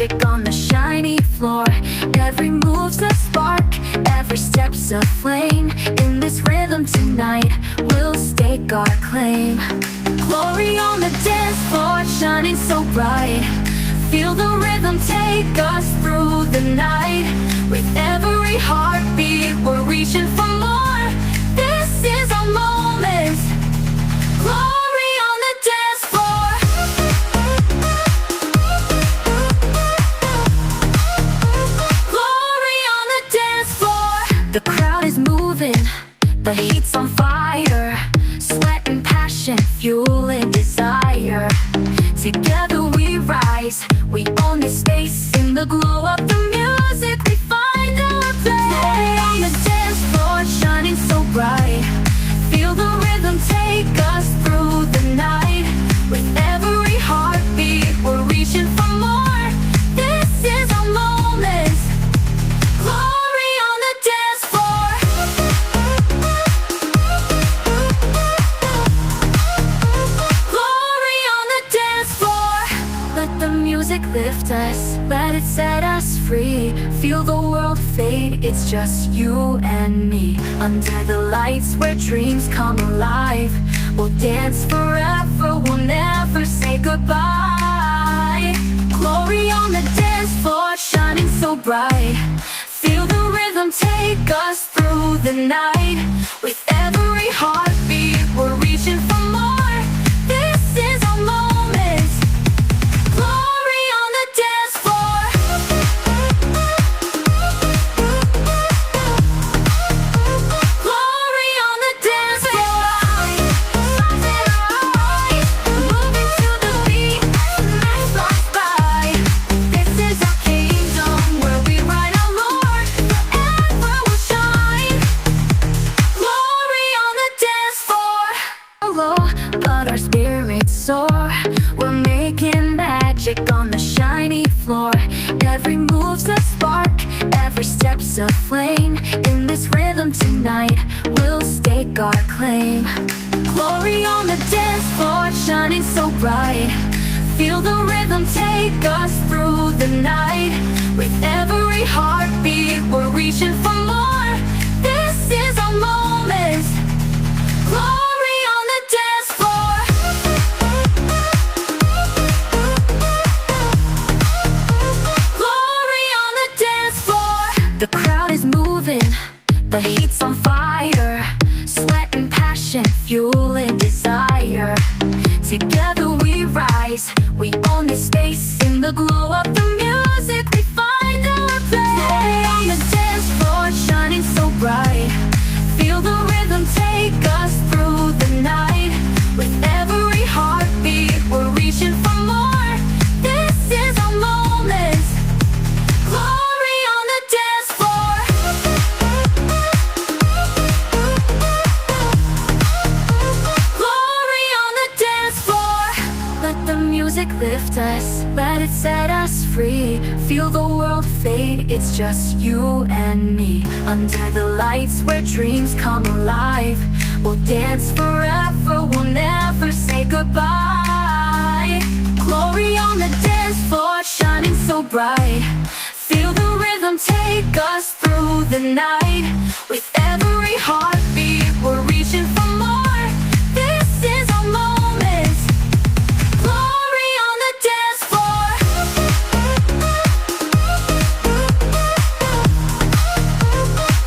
magic on the shiny floor. Every move's a spark, every step's a flame. In this rhythm tonight, we'll stake our claim. Glory on the dance floor, shining so bright. Feel the rhythm take us through the night. With every heartbeat, we're reaching for more. This is our moment. Glory on the dance floor. Glory on the dance floor. The crowd is moving, the heat's on fire. Sweat and passion, fueling desire. Together we rise, we own this space. In the glow of the music, we find our place. Glory on the dance floor, shining so bright. Feel the rhythm take us through the night. With every heartbeat, we're reaching for more. This is our moment. Glory on the dance floor. Glory on the dance floor. Let the music lift us, let it set us free. Feel the world fade, it's just you and me. Under the lights where dreams come alive, we'll dance forever, we'll never say goodbye. Glory on the dance floor, shining so bright. Feel the rhythm take us through the night. With every heartbeat, we're reaching for more. This is our moment. Glory on the dance floor. Glory on the dance floor. Moving to the beat as the night flies by. This is our kingdom where we write our Lord. Forever will shine. Glory on the dance floor. Low, but our spirits soar. We're making magic on the shiny floor. Every move's a spark, every step's a flame. In this rhythm tonight, we'll stake our claim. Glory on the dance floor, shining so bright. Feel the rhythm take us through the night. With every heartbeat, we're reaching for more. This is our moment. Glory on the dance floor. Glory on the dance floor. The crowd is moving, the heat's on fire. Sweat and passion, fueling desire. Together we rise, we own this space. In the glow of the music, we find our place. Glory on the dance floor, shining so bright. Feel the rhythm take us through the night. With every heartbeat, we're reaching for more. This is our moment. Glory on the dance floor. Glory on the dance floor. Let the music lift us, let it set us free. Feel the world fade, it's just you and me. Under the lights where dreams come alive, we'll dance forever, we'll never say goodbye. Glory on the dance floor, shining so bright. Feel the rhythm take us through the night. With every heartbeat, we're reaching for more. This is our moment. Glory on the dance floor.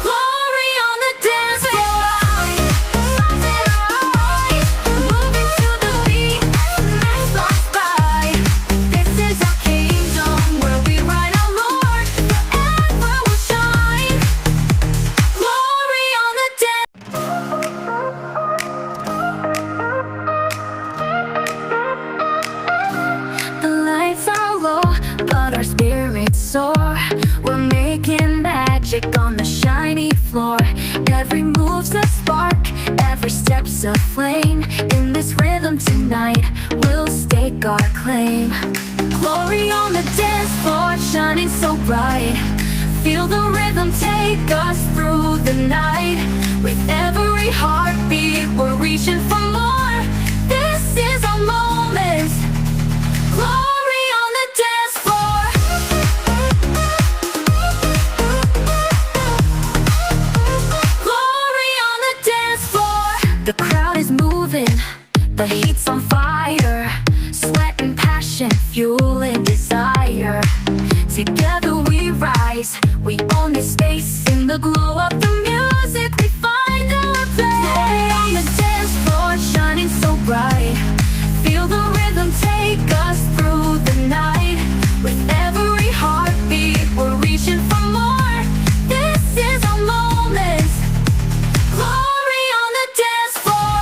Glory on the dance floor. Moving to the beat as the night flies by. This is our kingdom where we write our Lord. Forever will shine. Glory on the dance. The lights are low, but our spirits soar. We're making magic on the shiny floor. Every move's a spark, every step's a flame. In this rhythm tonight, we'll stake our claim. Glory on the dance floor, shining so bright. Feel the rhythm take us through the night. With every heartbeat, we're reaching for more. This is our moment. Glory on the dance floor. The heat's on fire, sweat and passion, fueling desire. Together we rise, we own this space. In the glow of the music, we find our place. Glory on the dance floor, shining so bright. Feel the rhythm take us through the night. With every heartbeat, we're reaching for more. This is our moment. Glory on the dance floor.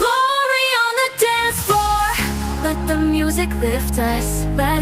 Glory on the dance floor. Let the music lift us. Let